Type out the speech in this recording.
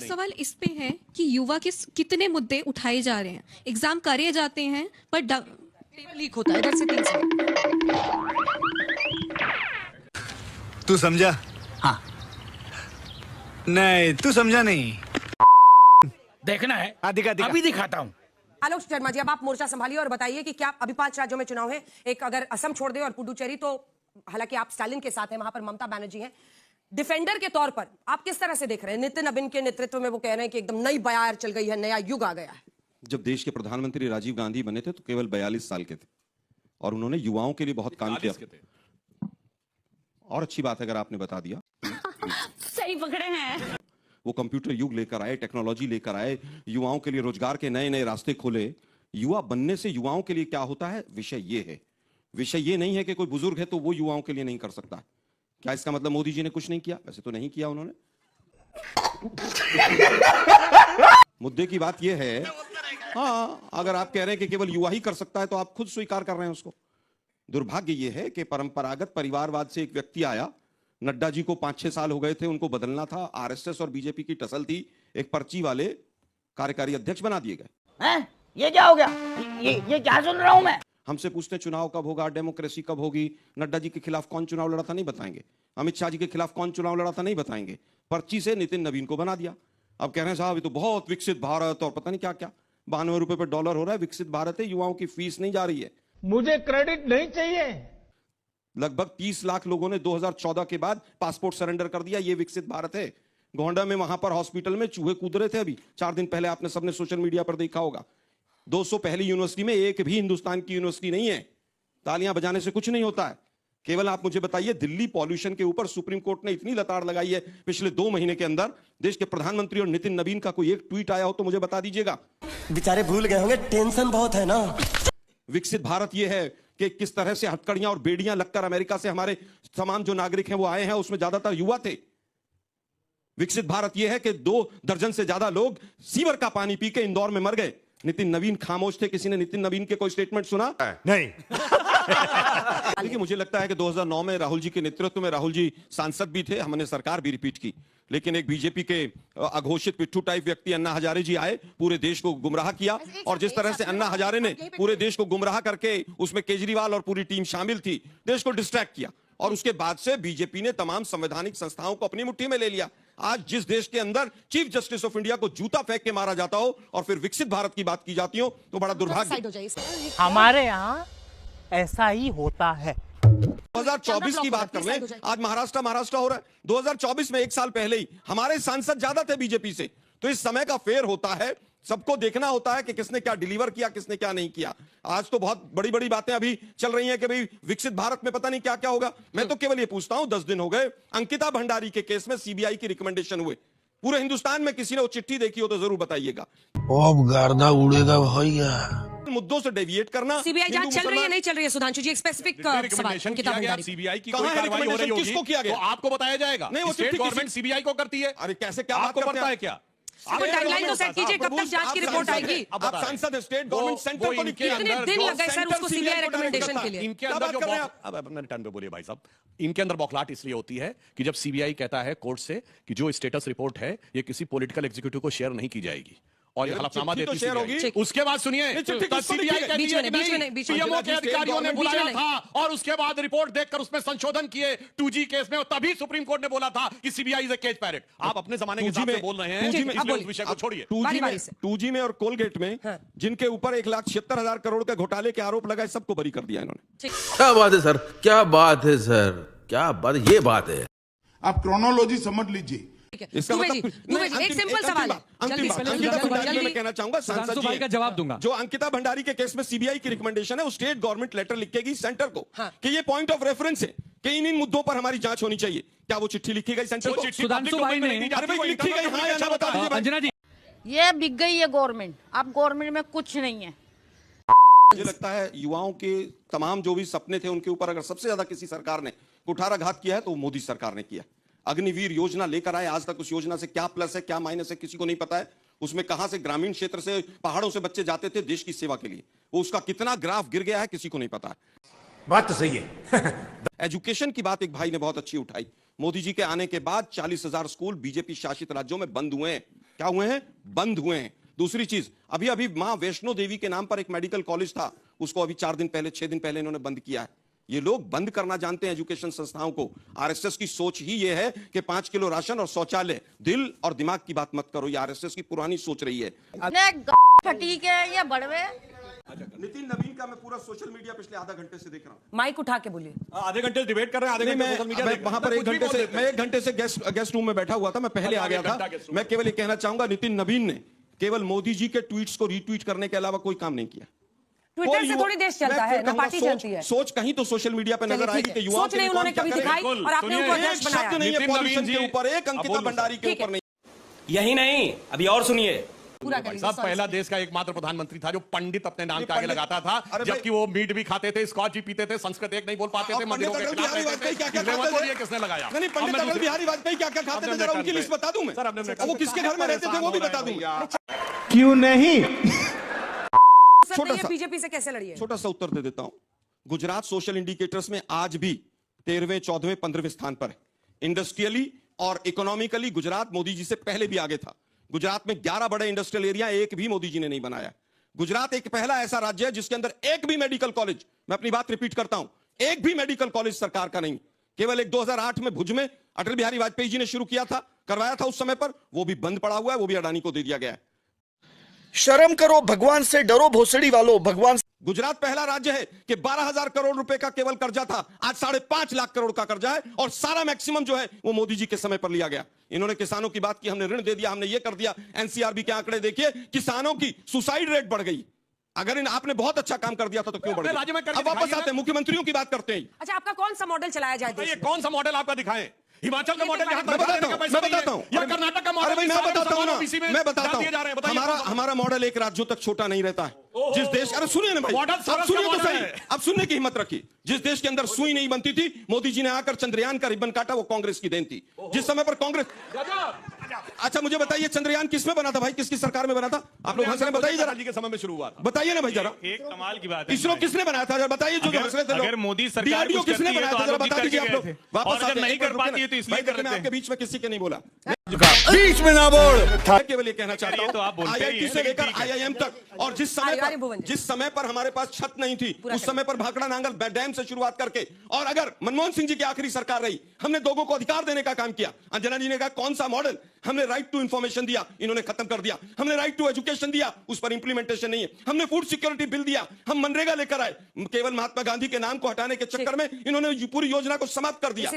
सवाल इस पे है कि युवा के कितने मुद्दे उठाए जा रहे हैं, एग्जाम करे जाते हैं पर पेपर लीक होता है। इधर से 3 सवाल। तू समझा? हाँ। नहीं, तू समझा नहीं। देखना है? दिखा। अभी दिखाता हूँ। आलोक शर्मा जी, अब आप मोर्चा संभालिए और बताइए कि क्या अभी 5 राज्यों में चुनाव है, एक अगर असम छोड़ दे और पुडुचेरी, तो हालांकि आप स्टालिन के साथ हैं, वहां पर ममता बनर्जी हैं, डिफेंडर के तौर पर आप किस तरह से देख रहे हैं? नितिन नबीन के नेतृत्व में वो कह रहे हैं कि एकदम नई बयार चल गई है, नया युग आ गया है। जब देश के प्रधानमंत्री राजीव गांधी बने थे तो केवल 42 साल के थे और उन्होंने युवाओं के लिए बहुत काम किया। और अच्छी बात है अगर आपने बता दिया। सही पकड़े हैं। वो कंप्यूटर युग लेकर आए, टेक्नोलॉजी लेकर आए, युवाओं के लिए रोजगार के नए नए रास्ते खोले। युवा बनने से युवाओं के लिए क्या होता है, विषय ये है। विषय ये नहीं है कि कोई बुजुर्ग है तो वो युवाओं के लिए नहीं कर सकता। क्या इसका मतलब मोदी जी ने कुछ नहीं किया? वैसे तो नहीं किया उन्होंने। मुद्दे की बात यह है, हाँ, अगर आप कह रहे हैं कि केवल युवा ही कर सकता है तो आप खुद स्वीकार कर रहे हैं उसको। दुर्भाग्य यह है कि परंपरागत परिवारवाद से एक व्यक्ति आया, नड्डा जी को 5-6 साल हो गए थे, उनको बदलना था, आरएसएस और बीजेपी की टसल थी, एक पर्ची वाले कार्यकारी अध्यक्ष बना दिए गए। हैं? ये क्या हो गया? ये क्या सुन रहा हूं मैं? हमसे पूछते चुनाव कब होगा, डेमोक्रेसी कब होगी, नड्डा जी के खिलाफ कौन चुनाव लड़ा था नहीं बताएंगे, अमित शाह जी के खिलाफ कौन चुनाव लड़ा था नहीं बताएंगे, पर्ची से नितिन नवीन को बना दिया। अब कह रहे हैं साहब ये तो बहुत विकसित भारत और पता नहीं क्या क्या, 92 रुपए पर डॉलर हो रहा है, विकसित भारत है, युवाओं की फीस नहीं जा रही है। मुझे क्रेडिट नहीं चाहिए। लगभग 30 लाख लोगों ने 2014 के बाद पासपोर्ट सरेंडर कर दिया, ये विकसित भारत है। गोंडा में वहां पर हॉस्पिटल में चूहे कूद रहे थे अभी 4 दिन पहले, आपने सबने सोशल मीडिया पर देखा होगा। 200 पहली यूनिवर्सिटी में एक भी हिंदुस्तान की यूनिवर्सिटी नहीं है। तालियां बजाने से कुछ नहीं होता है। केवल आप मुझे बताइए, दिल्ली पॉल्यूशन के ऊपर सुप्रीम कोर्ट ने इतनी लताड़ लगाई है पिछले 2 महीने के अंदर, देश के प्रधानमंत्री और नितिन नवीन का कोई एक ट्वीट आया हो तो मुझे बता दीजिएगा। बेचारे भूल गए होंगे, टेंशन बहुत है ना। विकसित भारत यह है कि किस तरह से हथकड़ियां और बेड़ियां लगकर अमेरिका से हमारे तमाम जो नागरिक हैं वो आए हैं, उसमें ज्यादातर युवा थे। विकसित भारत यह है कि 2 दर्जन से ज्यादा लोग सीवर का पानी पी के इंदौर में मर गए। नितिन नवीन खामोश थे। किसी ने नितिन नवीन के कोई स्टेटमेंट सुना? नहीं। देखिए, मुझे लगता है कि 2009 में राहुल जी के नेतृत्व में राहुल जी सांसद भी थे, हमने सरकार भी रिपीट की, लेकिन एक बीजेपी के अघोषित पिट्ठू टाइप व्यक्ति अन्ना हजारे जी आए, पूरे देश को गुमराह किया। और जिस तरह से अन्ना हजारे ने पूरे देश को गुमराह करके, उसमें केजरीवाल और पूरी टीम शामिल थी, देश को डिस्ट्रैक्ट किया, और उसके बाद से बीजेपी ने तमाम संवैधानिक संस्थाओं को अपनी मुट्ठी में ले लिया। आज जिस देश के अंदर चीफ जस्टिस ऑफ इंडिया को जूता फेंक के मारा जाता हो और फिर विकसित भारत की बात की जाती हो तो बड़ा दुर्भाग्य। हमारे यहाँ ऐसा ही होता है। 2024 की बात कर लें, आज महाराष्ट्र हो रहा है। 2024 में 1 साल पहले ही हमारे सांसद ज्यादा थे बीजेपी से। तो इस समय का फेर होता है, सबको देखना होता है कि किसने क्या डिलीवर किया, किसने क्या नहीं किया। आज तो बहुत बड़ी बड़ी बातें अभी चल रही हैं कि भाई विकसित भारत में पता नहीं क्या क्या होगा। मैं तो केवल ये पूछता हूं, 10 दिन हो गए अंकिता भंडारी के केस में सीबीआई की रिकमेंडेशन हुए, पूरे हिंदुस्तान में किसी ने वो चिट्ठी देखी हो तो जरूर बताइएगा। अब गर्दा उड़ेगा भैया। मुद्दों से डेविएट करना। सीबीआई जांच चल रही है, नहीं चल रही है? सुधांशु जी, एक स्पेसिफिक सवाल अंकिता भंडारी। सीबीआई की कहां कोई है कार्रवाई हो रही होगी, किसको किया गया? तो आपको बताया जाएगा। नहीं, वो स्टेट गवर्नमेंट सीबीआई को करती है। अरे कैसे, क्या आपको पता है क्या? आपको टाइमलाइन तो सेट कीजिए, कब तक जांच की रिपोर्ट आएगी? आप सांसद, स्टेट गवर्नमेंट सेंटर को लिखिए। कितने दिन लग गए सर उसको सीबीआई रिकमेंडेशन के लिए? इनके अंदर जो अब अपने टर्न पे बोलिए भाई साहब, इनके अंदर बौखलाहट इसलिए होती है कि जब सीबीआई कहता है कोर्ट से कि जो स्टेटस रिपोर्ट है ये किसी पॉलिटिकल एग्जीक्यूटिव को शेयर नहीं की जाएगी और ये हलफनामा देती शेयर होगी, उसके बाद सुनिए, सीबीआई कहती है कि पीएमओ के अधिकारियों ने बुलाया था और उसके बाद रिपोर्ट देखकर उसमें संशोधन किए 2G केस में, और तभी सुप्रीम कोर्ट ने बोला था कि CBI is a cage parrot. आप अपने जमाने के हिसाब से बोल रहे हैं, इसलिए उस विषय को छोड़िए। 2G में और कोलगेट में जिनके ऊपर 1,76,000 करोड़ के घोटाले के आरोप लगाए, सबको बरी कर दिया इन्होंने। क्या बात है सर, क्या बात है सर, क्या बात, ये बात है। आप क्रोनोलॉजी समझ लीजिए। इसका मतलब एक सिंपल सवाल है, मैं कहना चाहूंगा, सांसद जी का जवाब दूंगा। जो अंकिता भंडारी के केस में सीबीआई की रिकमेंडेशन है, वो स्टेट गवर्नमेंट लेटर लिखेगी सेंटर को कि ये पॉइंट ऑफ रेफरेंस है कि इन मुद्दों पर हमारी जांच होनी चाहिए। क्या वो चिट्ठी लिखी गई सेंटर को? सुधांशु भाई ने लिखी गई, हाँ या ना बता दीजिए। अंजना जी, ये बिक गई है गवर्नमेंट, अब गवर्नमेंट में कुछ नहीं है। मुझे लगता है युवाओं के तमाम जो भी सपने थे उनके ऊपर अगर सबसे ज्यादा किसी सरकार ने कुठाराघात किया है तो मोदी सरकार ने किया। अग्निवीर योजना लेकर आए, आज तक उस योजना से क्या प्लस है क्या माइनस है किसी को नहीं पता है। उसमें कहां से ग्रामीण क्षेत्र से, पहाड़ों से बच्चे जाते थे देश की सेवा के लिए, वो उसका कितना ग्राफ गिर गया है किसी को नहीं पता है। बात तो सही है। एजुकेशन की बात एक भाई ने बहुत अच्छी उठाई। मोदी जी के आने के बाद 40,000 स्कूल बीजेपी शासित राज्यों में बंद हुए हैं। क्या हुए हैं? बंद हुए हैं। दूसरी चीज, अभी अभी मां वैष्णो देवी के नाम पर एक मेडिकल कॉलेज था, उसको अभी 4 दिन पहले 6 दिन पहले इन्होंने बंद किया है। ये लोग बंद करना जानते हैं एजुकेशन संस्थाओं को। आरएसएस की सोच ही ये है कि 5 किलो राशन और शौचालय। दिल और दिमाग की बात मत करो, ये आरएसएस की पुरानी सोच रही है। फटीक है या बड़वे। नितिन नवीन का मैं पूरा सोशल मीडिया पिछले आधा घंटे से देख रहा हूं। माइक उठा के बोलिए। आधे घंटे डिबेट कर रहे हैं, आधे घंटे सोशल मीडिया वहां पर 1 घंटे से, मैं 1 घंटे से गेस्ट रूम में बैठा हुआ था, मैं पहले आ गया था। मैं केवल ये कहना चाहूंगा, नितिन नवीन ने केवल मोदी जी के ट्वीट्स को रीट्वीट करने के अलावा कोई काम नहीं किया। ट्विटर से थोड़ी देश चलता है ना, पार्टी चलती है। सोच कहीं तो सोशल मीडिया पे नजर आएगी कि युवाओं सोच नहीं उन्होंने कभी दिखाई और आपने उनको अध्यक्ष बनाया। शब्द नहीं है पॉल्यूशन के ऊपर, एक अंकिता भंडारी के ऊपर नहीं। यही नहीं, अभी और सुनिए। सब पहला देश का एकमात्र प्रधानमंत्री था जो पंडित अपने नाम के आगे लगाता था, जबकि वो मीट भी खाते थे, स्कॉच भी पीते थे, संस्कृत एक नहीं बोल पाते थे, मंदिरों के खिलाफ रहते थे। किसने लगाया? नहीं, पंडित अटल बिहारी वाजपेयी क्या क्या खाते थे, जरा उनकी लिस्ट बता दूं मैं। वो किसके घर में रहते थे वो भी बता दूं। क्यों नहीं? छोटा सा बीजेपी से कैसे लड़ी है? छोटा सा उत्तर दे देता हूं। गुजरात सोशल इंडिकेटर्स में आज भी 13वें, 14वें, 15वें स्थान पर है। इंडस्ट्रियली और इकोनॉमिकली गुजरात मोदी जी से पहले भी आगे था। गुजरात में 11 बड़े इंडस्ट्रियल एरिया, एक भी मोदी जी ने नहीं बनाया। गुजरात एक पहला ऐसा राज्य है जिसके अंदर एक भी मेडिकल कॉलेज, मैं अपनी बात रिपीट करता हूं, एक भी मेडिकल कॉलेज सरकार का नहीं। केवल एक 2008 में भुज में अटल बिहारी वाजपेयी जी ने शुरू किया था, करवाया था उस समय पर, वो भी बंद पड़ा हुआ है, वो भी अडानी को दे दिया गया है। शर्म करो, भगवान से डरो भोसड़ी वालों, भगवान। गुजरात पहला राज्य है कि 12,000 करोड़ रुपए का केवल कर्जा था, आज 5.5 लाख करोड़ का कर्जा है, और सारा मैक्सिमम जो है वो मोदी जी के समय पर लिया गया। इन्होंने किसानों की बात की, हमने ऋण दे दिया, हमने ये कर दिया। एनसीआरबी के आंकड़े देखिए, किसानों की सुसाइड रेट बढ़ गई। अगर आपने बहुत अच्छा काम कर दिया था तो क्यों बढ़ गई? अब वापस आते हैं, मुख्यमंत्रियों की बात करते हैं। अच्छा, आपका कौन सा मॉडल चलाया जाए? ये कौन सा मॉडल आपका दिखाएं? हिमाचल का मॉडल मैं बताता हूं या कर्नाटक का मॉडल? मैं बताता हूं। हमारा मॉडल एक राज्यों तक छोटा नहीं रहता है। जिस देश, अरे सुनिए ना भाई, अब सुनिए तो सही, अब सुनने की हिम्मत रखी। जिस देश के अंदर सुई नहीं बनती थी, मोदी जी ने आकर चंद्रयान का रिबन काटा, वो कांग्रेस की देन थी। जिस समय पर कांग्रेस, अच्छा मुझे बताइए, चंद्रयान किसमें बना था भाई? किसकी सरकार में बना था? आप लोग हंस रहे, बताइए जरा। जी के समय में शुरू हुआ था। बताइए ना भाई जरा। एक कमाल की बात है, इसरो किसने बनाया था? बताइए। जो हंस रहे थे, अगर मोदी सरकार डीआरडीओ किसने बनाया था? जरा बता दीजिए आप लोग। वापस अगर नहीं कर पाती है तो इसलिए कर आपके बीच में किसी के नहीं बोला, बीच में ना बोल। केवल ये कहना चाहता हूं, आईआईटी से लेकर आईआईएम तक, और जिस समय पर हमारे पास छत नहीं थी, उस समय पर भाखड़ा नांगल डैम से शुरुआत करके, और अगर मनमोहन सिंह जी की आखिरी सरकार रही, हमने लोगों को अधिकार देने का काम किया। अंजना जी ने कहा कौन सा मॉडल? हमने राइट टू इंफॉर्मेशन दिया, इन्होंने खत्म कर दिया। हमने राइट टू एजुकेशन दिया, उस पर इंप्लीमेंटेशन नहीं है। हमने फूड सिक्योरिटी बिल दिया, हम मनरेगा लेकर आए, केवल महात्मा गांधी के नाम को हटाने के चक्कर में इन्होंने पूरी योजना को समाप्त कर दिया।